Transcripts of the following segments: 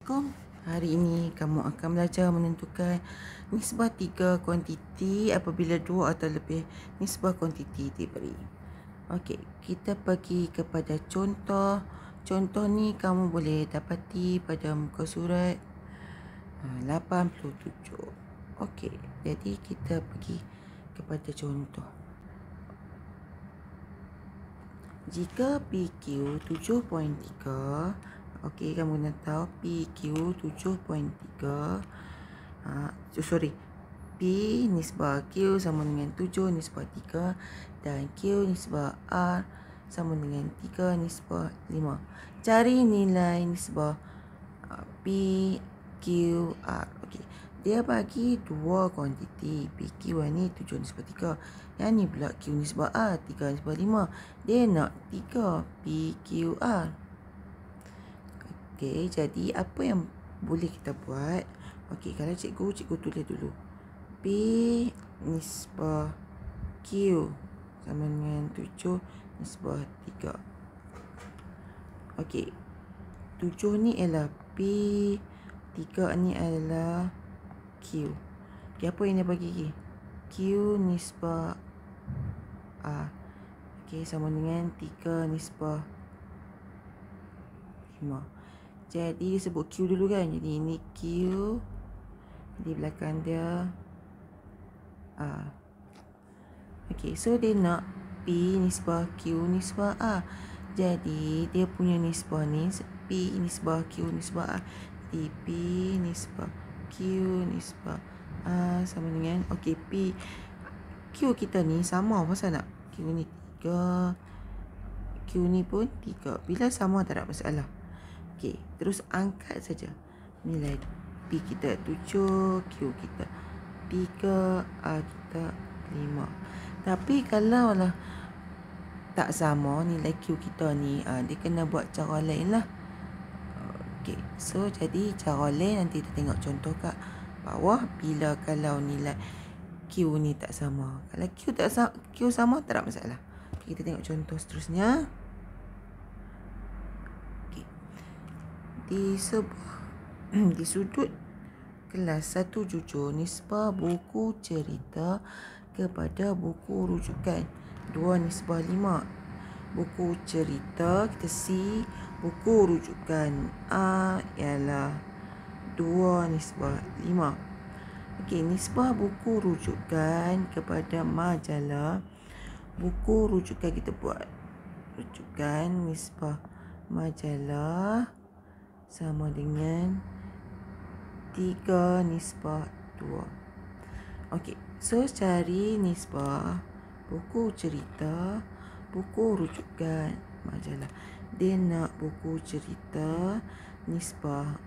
Assalamualaikum. Hari ini kamu akan belajar menentukan nisbah tiga kuantiti apabila dua atau lebih nisbah kuantiti diberi. Okey, kita pergi kepada contoh. Contoh ni kamu boleh dapati pada muka surat 87. Okey, jadi kita pergi kepada contoh. Jika PQ 7.3, okey, kamu nak tahu PQ 7.3, P nisbah Q sama dengan 7 nisbah 3 dan Q nisbah R sama dengan 3 nisbah 5. Cari nilai nisbah P, Q, R. Okey, dia bagi dua kuantiti. PQ ni 7 nisbah 3. Yang ni pula Q nisbah R 3 nisbah 5. Dia nak 3 PQR. Okey, jadi apa yang boleh kita buat? Okey, kalau cikgu tulis dulu. P nisbah Q sama dengan 7 nisbah 3. Okey, 7 ni ialah P, 3 ni adalah Q. Okey, apa yang dia bagi lagi? Q nisbah R. Okey, sama dengan 3 nisbah 5. Jadi sebut Q dulu kan. Jadi ini Q, di belakang dia R. Okey, so dia nak P nisbah Q nisbah R. Jadi dia punya nisbah ni P nisbah Q nisbah R. Jadi P nisbah Q nisbah R sama dengan, okey, P Q kita ni sama pasal nak Q ni 3, Q ni pun 3. Bila sama tak ada masalah. Okey, terus angkat saja nilai P kita 7, Q kita 3, R kita 5. Tapi kalau lah tak sama nilai Q kita ni, dia kena buat cara lain lah. Okey, so jadi cara lain nanti kita tengok contoh kat bawah. Bila kalau nilai Q ni tak sama, kalau Q sama tak ada masalah. Okay, kita tengok contoh seterusnya. Okay. Di sudut kelas 1 jujur, nisbah buku cerita kepada buku rujukan 2 nisbah 5. Buku cerita kita C, buku rujukan A ialah 2 nisbah 5. Okey, nisbah buku rujukan kepada majalah. Buku rujukan kita buat rujukan nisbah majalah sama dengan 3 nisbah 2. Okey, so cari nisbah buku cerita, buku rujukan majalah. Dia nak buku cerita nisbah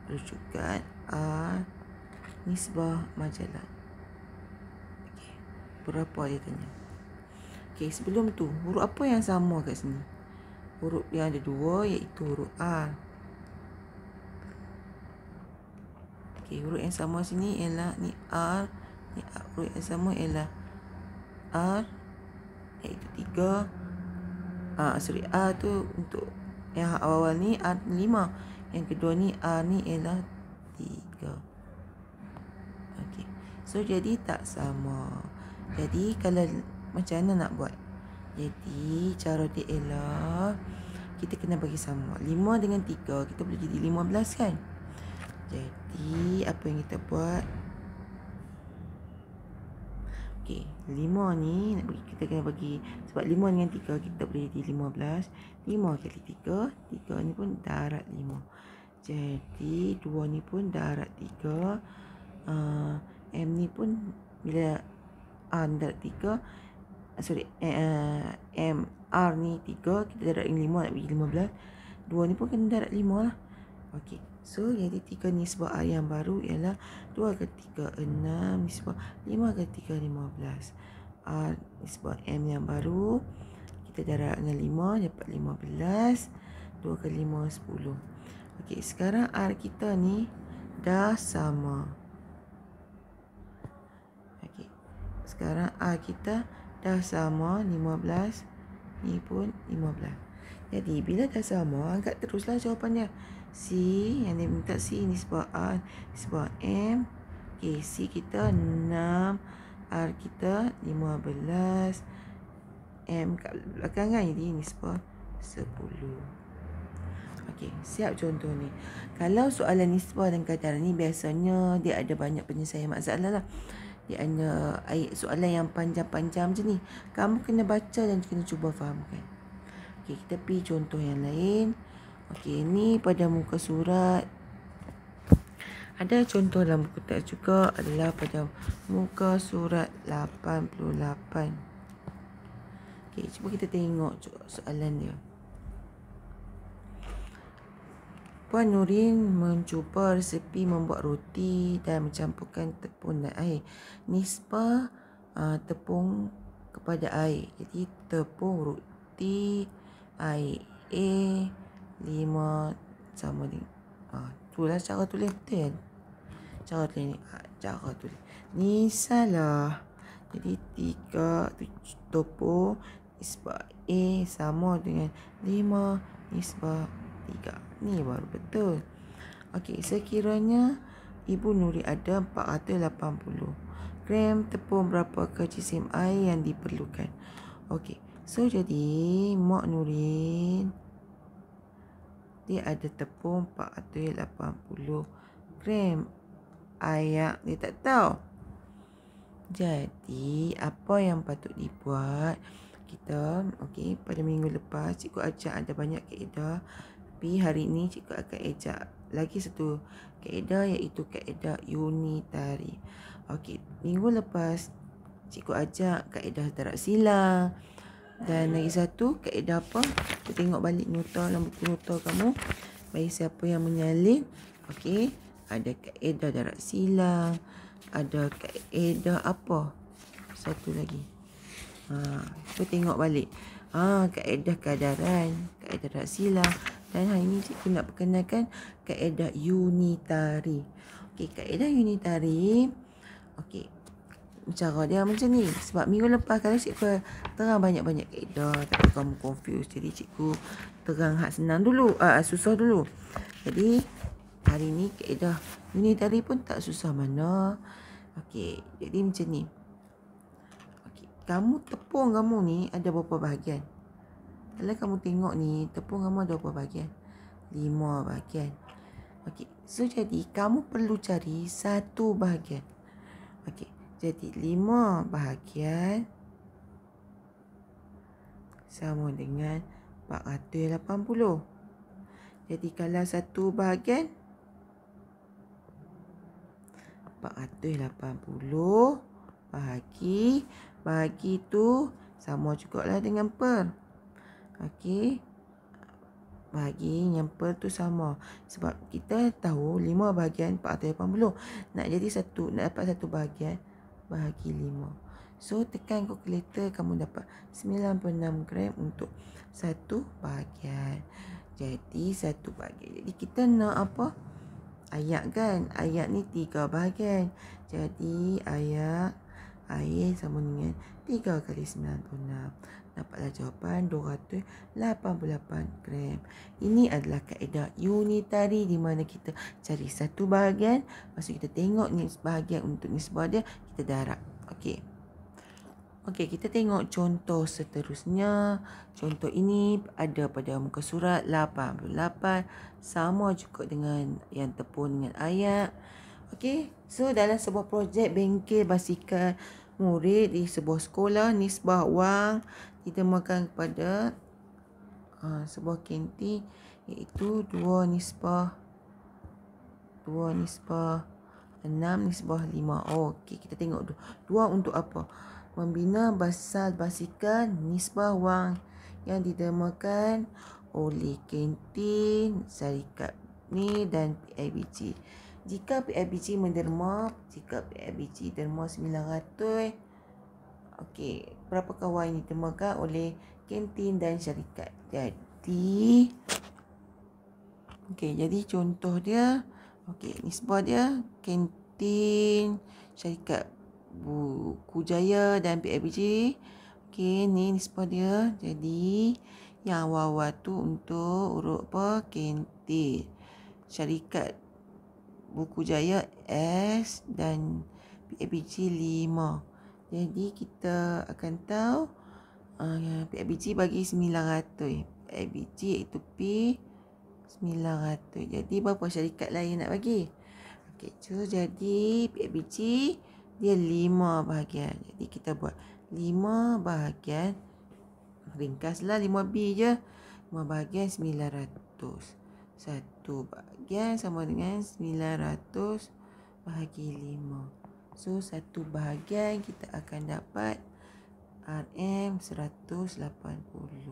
rujukan A nisbah majalah. Okey, berapa dia tanya? Okey, sebelum tu huruf apa yang sama kat sini? Huruf yang ada dua, iaitu huruf R. Okey, huruf yang sama sini ialah ni R, ni R. Huruf yang sama ialah R, iaitu 3. R tu untuk yang awal ni R 5. Yang kedua ni R ni ialah 3. Okey, so jadi tak sama. Jadi kalau macam mana nak buat? Jadi cara dia ialah kita kena bagi sama 5 dengan 3, kita boleh jadi 15 kan? Jadi apa yang kita buat? Okey, 5 ni kita kena bagi, sebab 5 dengan 3 kita boleh jadi 15. 5 kali 3, 3 ni pun darat 5. Jadi 2 ni pun darat 3. M ni pun bila R darat 3, M R ni 3, kita darat 5 nak bagi 15. 2 ni pun kena darat 5 lah. Okey, so jadi 3 nisbah R yang baru ialah 2 kali 3 6 nisbah 5 kali 3 15. R nisbah M yang baru kita darat dengan 5 dapat 15. 2 kali 5 10. Okey, sekarang R kita ni dah sama. Okey, sekarang R kita dah sama 15, ni pun 15. Jadi bila dah sama, angkat teruslah jawapan dia. C yang dia minta C nisbah R nisbah M. Okey, C kita 6, R kita 15, M kat belakang kan, jadi nisbah 10. Okey, siap contoh ni. Kalau soalan nisbah dan kadaran ni biasanya dia ada banyak penyelesaian masalah lah. Dia ada soalan yang panjang-panjang macam ni. Kamu kena baca dan kena cuba fahamkan. Okey, kita pergi contoh yang lain. Okey, ni pada muka surat. Ada contoh dalam buku teks juga adalah pada muka surat 88. Okey, cuba kita tengok soalan dia. Puan Nurin mencuba resepi membuat roti dan mencampurkan tepung dan air. Nisbah tepung kepada air. Jadi tepung roti air A 5 sama dengan itulah cara tulis betul kan? Cara tulis ni. Cara tulis. Ni salah. Jadi 3 tepung nisbah A sama dengan 5 nisbah 3. Ni baru betul. Okey, sekiranya Ibu Nuri ada 480 gram tepung, berapakah jisim air yang diperlukan? Okey, so jadi Mak Nurin dia ada tepung 480 gram. Air dia tak tahu. Jadi apa yang patut dibuat? Kita okey, pada minggu lepas cikgu ajak ada banyak kaedah. Tapi hari ini cikgu akan ajak lagi satu kaedah, iaitu kaedah unitari. Okey, minggu lepas cikgu ajak kaedah darab silang. Dan lagi satu kaedah apa? Kita tengok balik nota dalam buku nota kamu. Bagi siapa yang menyalin. Okey, ada kaedah darab silang. Ada kaedah apa? Satu lagi. Kita tengok balik. Kaedah kadaran, kaedah darab silang. Dan hari ini cikgu nak perkenalkan kaedah unitari. Okey, kaedah unitari. Okey, cara dia macam ni. Sebab minggu lepas kalau cikgu terang banyak-banyak kaedah, tapi kamu confuse. Jadi cikgu terang hak senang dulu, susah dulu. Jadi hari ni kaedah unitari pun tak susah mana. Okey, jadi macam ni. Okey, tepung kamu ni ada berapa bahagian? Kalau kamu tengok ni, tepung kamu ada berapa bahagian? 5 bahagian. Okey, so jadi kamu perlu cari satu bahagian. Okey, jadi 5 bahagian sama dengan 480. Jadi kalau satu bahagian 480 bahagi tu sama jugalah dengan per. Okey, bahagi yang per tu sama. Sebab kita tahu 5 bahagian 480. Nak dapat satu bahagian, bahagi 5. So tekan kalkulator, kamu dapat 96 gram untuk satu bahagian. Jadi satu bahagian. Jadi kita nak apa? Ayat kan? Ayat ni 3 bahagian. Jadi ayat air sama dengan 3 kali 96. Dapatlah jawapan 288 gram. Ini adalah kaedah unitari di mana kita cari satu bahagian. Lepas tu kita tengok ni bahagian untuk nisbah dia, kita darab. Okey. Okey, kita tengok contoh seterusnya. Contoh ini ada pada muka surat 88. Sama juga dengan yang tepung dengan ayat. Okey, so dalam sebuah projek bengkel basikal murid di sebuah sekolah, nisbah wang ditemakan kepada sebuah kantin, iaitu 2 nisbah 6 nisbah 5. Okey, kita tengok dulu. 2 untuk apa? Membina basikal nisbah wang yang ditemakan oleh kantin, syarikat ni dan PIBG. Jika PIBG derma 900, okey, berapakah wang yang ditemakan oleh kantin dan syarikat? Jadi jadi contoh dia, nisbah dia kantin, syarikat Buku Jaya dan PIBG. Okey, ni nisbah dia. Jadi yang awal-awal tu untuk huruf apa? Kantin. syarikat Buku Jaya S dan PABG 5. Jadi kita akan tahu PABG bagi 900. PABG iaitu P 900. Jadi berapa syarikat lain nak bagi? Okey, so jadi PABG dia 5 bahagian. Jadi kita buat 5 bahagian, ringkaslah 5B je. 5 bahagian 900. 1 bahagian sama dengan 900 bahagi 5. So 1 bahagian kita akan dapat RM180.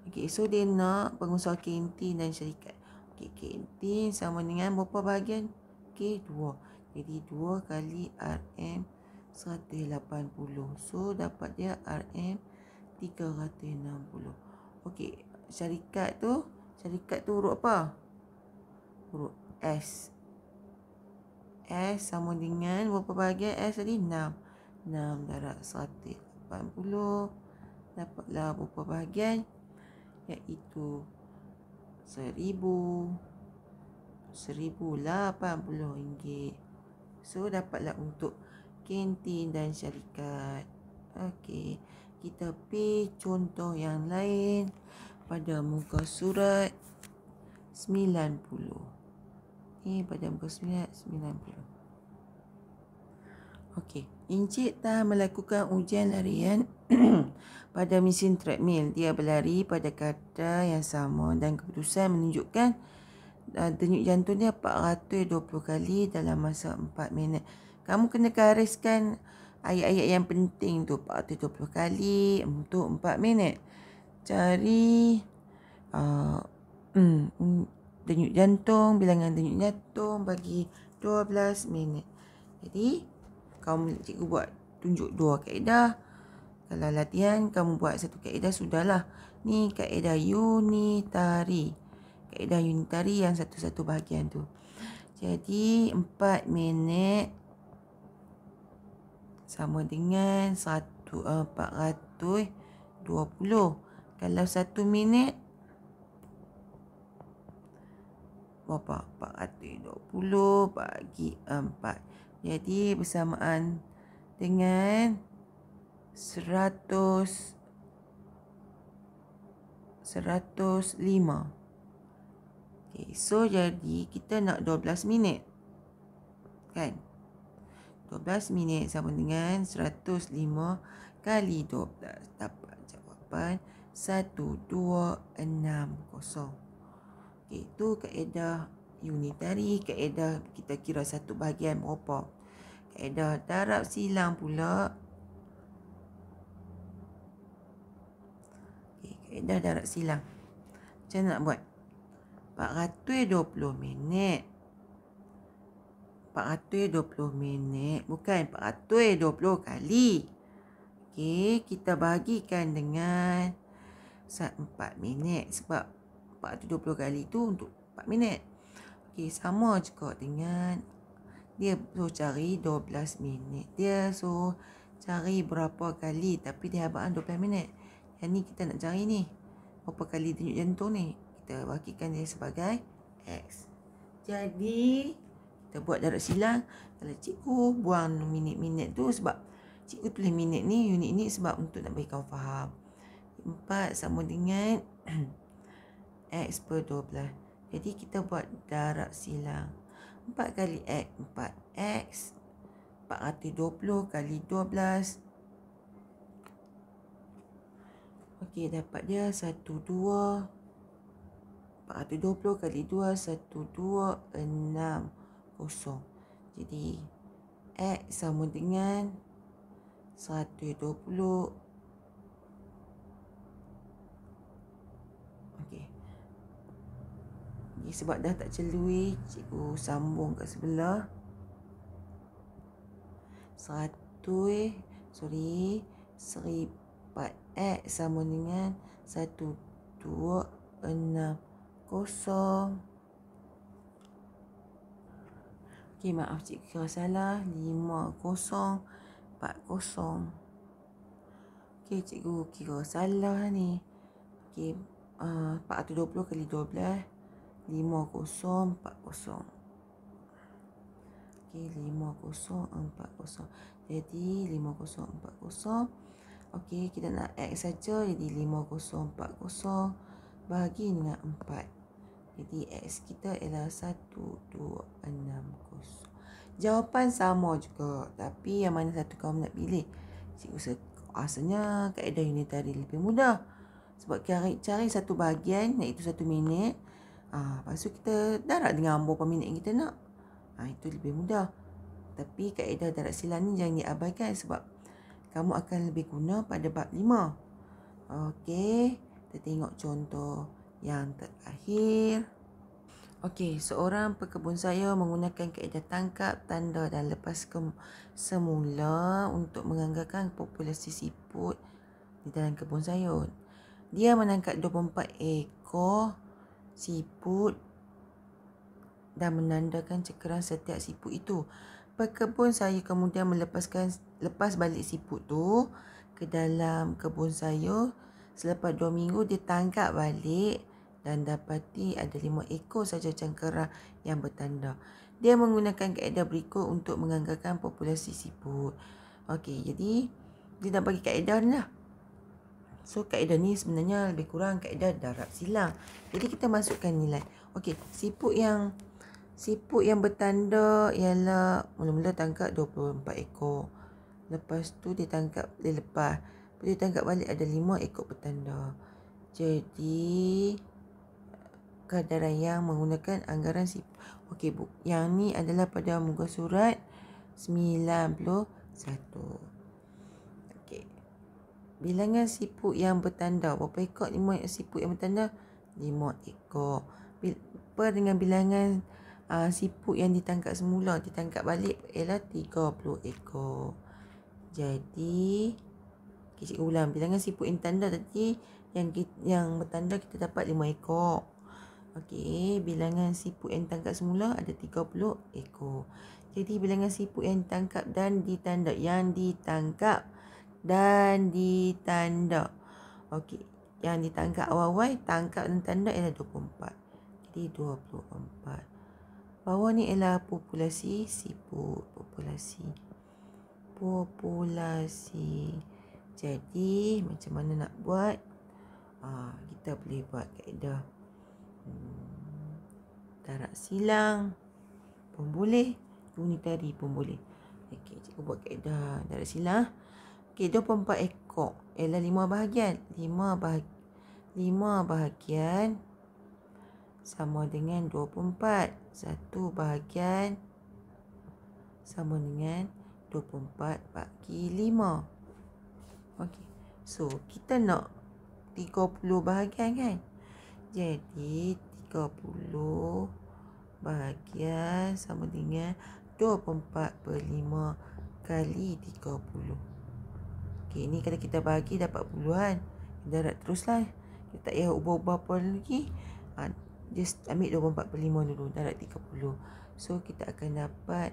Okey, so dia nak pengusaha kantin dan syarikat. Okey, kantin sama dengan berapa bahagian? Okey, 2. Jadi 2 kali RM180. So dapat dia RM360. Okey, syarikat tu huruf apa? Huruf S. S sama dengan berapa bahagian S tadi? 6. 6 darab 180. Dapatlah berapa bahagian? Iaitu RM1,080. So dapatlah untuk kantin dan syarikat. Okey, kita pergi contoh yang lain pada muka surat 90. Ni pada muka surat 90. Okey, Encik telah melakukan ujian larian pada mesin treadmill. Dia berlari pada kadar yang sama dan keputusan menunjukkan denyut jantung dia 420 kali dalam masa 4 minit. Kamu kena gariskan ayat-ayat yang penting tu. 420 kali untuk 4 minit. Cari denyut jantung, bilangan denyut jantung bagi 12 minit. Jadi cikgu buat tunjuk 2 kaedah. Kalau latihan kamu buat 1 kaedah sudahlah. Ni kaedah unitari. Kaedah unitari yang satu-satu bahagian tu. Jadi 4 minit sama dengan 420. Kalau 1 minit berapa? 420 bagi 4. Jadi bersamaan dengan 105. Okay, so jadi kita nak 12 minit. Kan? 12 minit sama dengan 105 kali 12. Dapat jawapan 1260. Okay, itu kaedah unitari. Kaedah kita kira satu bahagian berapa. Kaedah darab silang pula. Okay, kaedah darab silang. Macam mana nak buat? 420 minit. 420 minit. Bukan 420 kali. Okey, kita bahagikan dengan 4 minit. Sebab 420 kali tu untuk 4 minit. Okey, sama juga dengan dia suruh cari 12 minit. Dia suruh cari berapa kali. Tapi dia habaan 12 minit. Yang ni kita nak cari ni. Berapa kali denyut jantung ni. Kita bahagikan dia sebagai X. Jadi kita buat darab silang. Kalau cikgu buang minit-minit tu sebab cikgu tulis minit ni, unit ni sebab untuk nak bagi kau faham. 4 sama dengan X per 12. Jadi kita buat darab silang. 4 kali X, 4X. 420 kali 12. Okey, dapat dia 12. 420 kali 2, 1260. Jadi X sama dengan 120. Okey. Jadi sebab dah tak celui, cikgu sambung kat sebelah. 4X sama dengan 1260. Okey, maaf cikgu kira salah. 5040. Okey, cikgu kira salah ni. Okey, 420 kali 12. 5040. Okey, 5040. Jadi 5040. Okey, kita nak X saja. Jadi 5040 bahagi dengan 4. Jadi X kita ialah 1260. Jawapan sama juga. Tapi yang mana satu kamu nak pilih? Cikgu rasanya kaedah unitari lebih mudah. Sebab cari satu bahagian, iaitu 1 minit. Lepas tu kita darab dengan berapa minit yang kita nak. Itu lebih mudah. Tapi kaedah darab silang ni jangan diabaikan sebab kamu akan lebih guna pada bab 5. Okey, kita tengok contoh yang terakhir. Okey, seorang pekebun sayur menggunakan kaedah tangkap, tanda dan lepas semula untuk menganggarkan populasi siput di dalam kebun sayur. Dia menangkap 24 ekor siput dan menandakan cekaran setiap siput itu. Pekebun sayur kemudian lepas balik siput tu ke dalam kebun sayur. Selepas 2 minggu dia tangkap balik dan dapati ada 5 ekor saja cangkera yang bertanda. Dia menggunakan kaedah berikut untuk menganggarkan populasi siput. Okey, jadi dia nak bagi kaedah ni lah. So kaedah ni sebenarnya lebih kurang kaedah darab silang. Jadi kita masukkan nilai. Okey, siput yang bertanda ialah mula-mula tangkap 24 ekor. Lepas tu dia lepas. Dia tangkap balik ada 5 ekor bertanda. Jadi kadaran yang menggunakan anggaran siput. Okey, yang ni adalah pada muka surat 91. Okey. Bilangan siput yang bertanda. Berapa ekor 5 siput yang bertanda? 5 ekor. Dengan bilangan siput yang ditangkap balik ialah 30 ekor. Jadi cikgu ulang. Bilangan siput yang tanda tadi yang bertanda kita dapat 5 ekor. Okey, bilangan siput yang tangkap semula ada 30 ekor. Jadi bilangan siput yang ditangkap dan ditanda. Okey, yang ditangkap awal-awal, tangkap dan tanda ialah 24. Jadi 24. Bawah ni ialah populasi siput. Populasi. Jadi macam mana nak buat? Kita boleh buat kaedah darab silang pun boleh, unitari pun boleh. Okey, cikgu buat kaedah darab silang. Okey, 24 ekor ialah 5 bahagian. 5 bahagian sama dengan 24. 1 bahagian sama dengan 24 bagi 5. Okey. So, kita nak 30 bahagian kan? Jadi 30 bahagian sama dengan 24/5 kali 30. Okey, ni kalau kita bagi dapat puluhan. Darab teruslah. Kita tak payah ubah-ubah apa lagi. Just ambil 24/5 dulu, darab 30. So kita akan dapat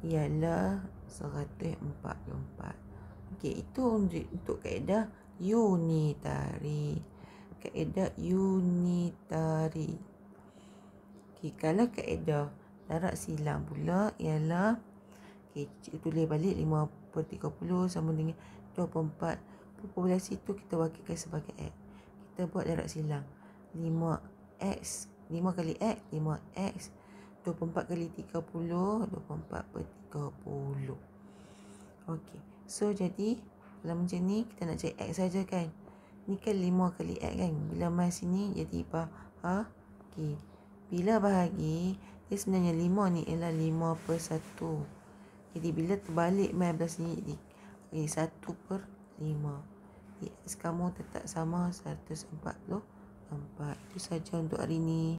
ialah 144. Okey, itu untuk kaedah unitari. Okey, kalau kaedah darab silang pula ialah, cikgu tulis balik 5/30 sama dengan 24. Populasi tu kita wakilkan sebagai X. Kita buat darab silang. 5X 5 kali X 5X 24 kali 30 24/30. Okey, so jadi kalau macam ni kita nak cari X saja kan. Ni kan 5 kali X kan. Bila mai sini jadi bahagi. Bila bahagi, dia sebenarnya 5 ni ialah 5/1. Jadi bila terbalik mai belah sini jadi 1/5. X kamu tetap sama 144. Itu saja untuk hari ni.